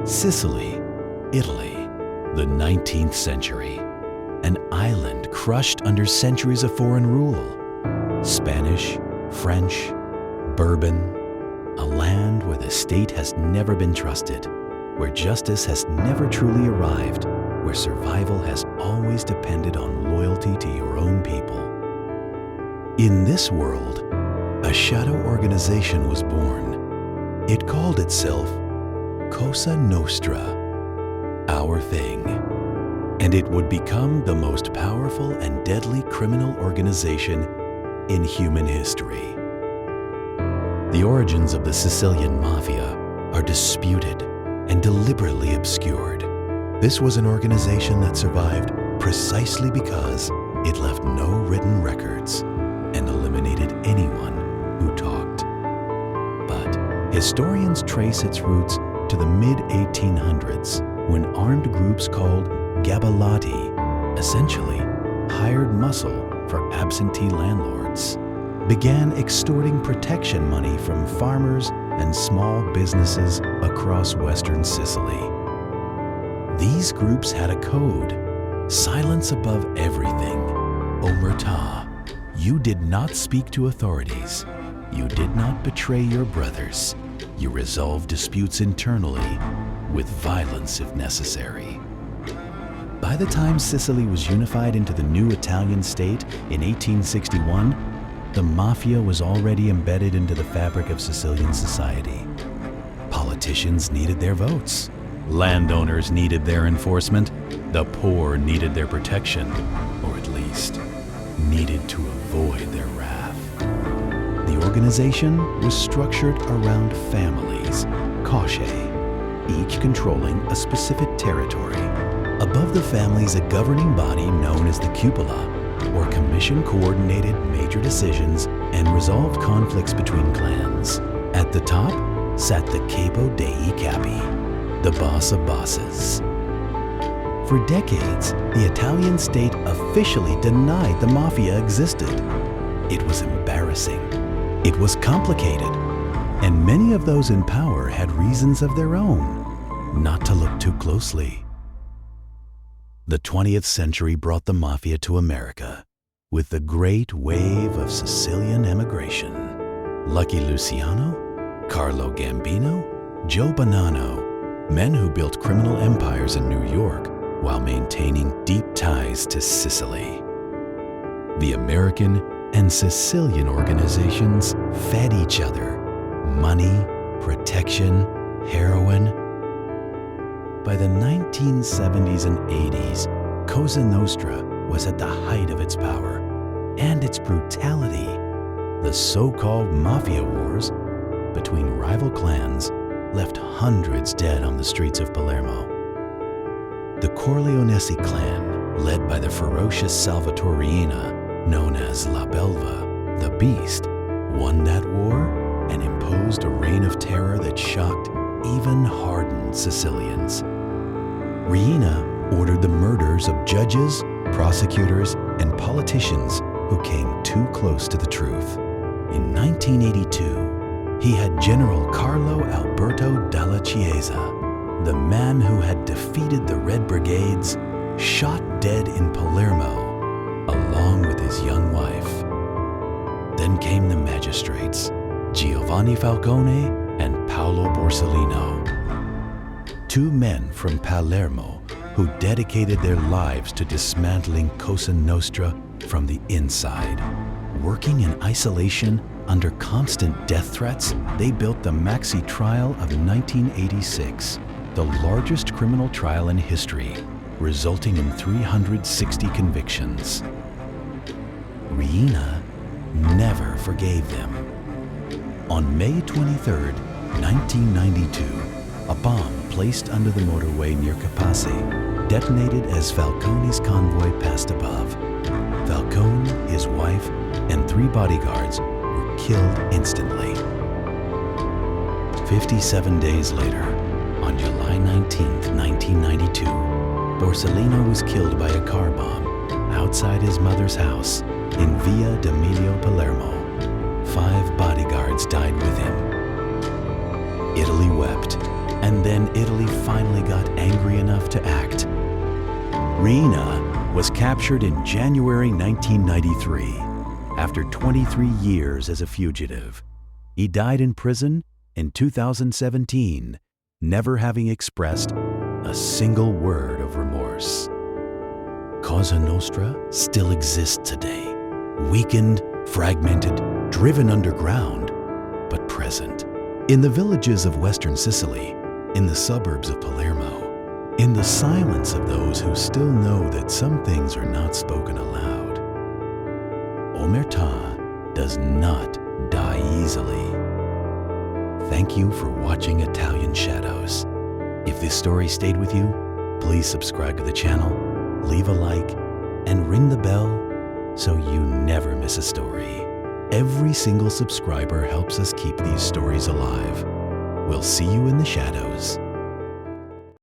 Sicily, Italy, the 19th century. An island crushed under centuries of foreign rule. Spanish, French, Bourbon, a land where the state has never been trusted, where justice has never truly arrived, where survival has always depended on loyalty to your own people. In this world, a shadow organization was born. It called itself Cosa Nostra, our thing, and it would become the most powerful and deadly criminal organization in human history. The origins of the Sicilian Mafia are disputed and deliberately obscured. This was an organization that survived precisely because it left no written records and eliminated anyone who talked. But historians trace its roots to the mid-1800s when armed groups called gabellotti, essentially hired muscle for absentee landlords, began extorting protection money from farmers and small businesses across western Sicily. These groups had a code: silence above everything, omertà. You did not speak to authorities. You did not betray your brothers. You resolved disputes internally, with violence if necessary. By the time Sicily was unified into the new Italian state in 1861, the Mafia was already embedded into the fabric of Sicilian society. Politicians needed their votes. Landowners needed their enforcement. The poor needed their protection, or at least needed to avoid their wrath. The organization was structured around families, cauche, each controlling a specific territory. Above the families, a governing body known as the cupola, or commission, coordinated major decisions and resolved conflicts between clans. At the top sat the capo dei capi, the boss of bosses. For decades, the Italian state officially denied the Mafia existed. It was embarrassing. It was complicated. And many of those in power had reasons of their own not to look too closely. The 20th century brought the Mafia to America with the great wave of Sicilian emigration. Lucky Luciano, Carlo Gambino, Joe Bonanno, men who built criminal empires in New York while maintaining deep ties to Sicily. The American and Sicilian organizations fed each other: money, protection, heroin. By the 1970s and 80s, Cosa Nostra was at the height of its power and its brutality. The so-called Mafia wars between rival clans left hundreds dead on the streets of Palermo. The Corleonesi clan, led by the ferocious Salvatore Riina, known as La Belva, the Beast, won that war and imposed a reign of terror that shocked even hardened Sicilians. Riina ordered the murders of judges, prosecutors, and politicians who came too close to the truth. In 1982, he had General Carlo Alberto Dalla Chiesa, the man who had defeated the Red Brigades, shot dead in Palermo, along with his young wife. Then came the magistrates, Giovanni Falcone and Paolo Borsellino, two men from Palermo who dedicated their lives to dismantling Cosa Nostra from the inside. Working in isolation under constant death threats, they built the Maxi Trial of 1986, the largest criminal trial in history, resulting in 360 convictions. Riina never forgave them. On May 23, 1992, a bomb placed under the motorway near Capaci detonated as Falcone's convoy passed above. Falcone, his wife, and 3 bodyguards were killed instantly. 57 days later, on July 19, 1992, Borsellino was killed by a car bomb outside his mother's house in Via d'Amelio, Palermo. 5 bodyguards died with him. Italy wept, and then Italy finally enough to act. Riina was captured in January 1993 after 23 years as a fugitive. He died in prison in 2017, never having expressed a single word of remorse. Cosa Nostra still exists today, weakened, fragmented, driven underground, but present. In the villages of Western Sicily, in the suburbs of Palermo, in the silence of those who still know that some things are not spoken aloud. Omertà does not die easily. Thank you for watching Italian Shadows. If this story stayed with you, please subscribe to the channel, leave a like, and ring the bell so you never miss a story. Every single subscriber helps us keep these stories alive. We'll see you in the shadows.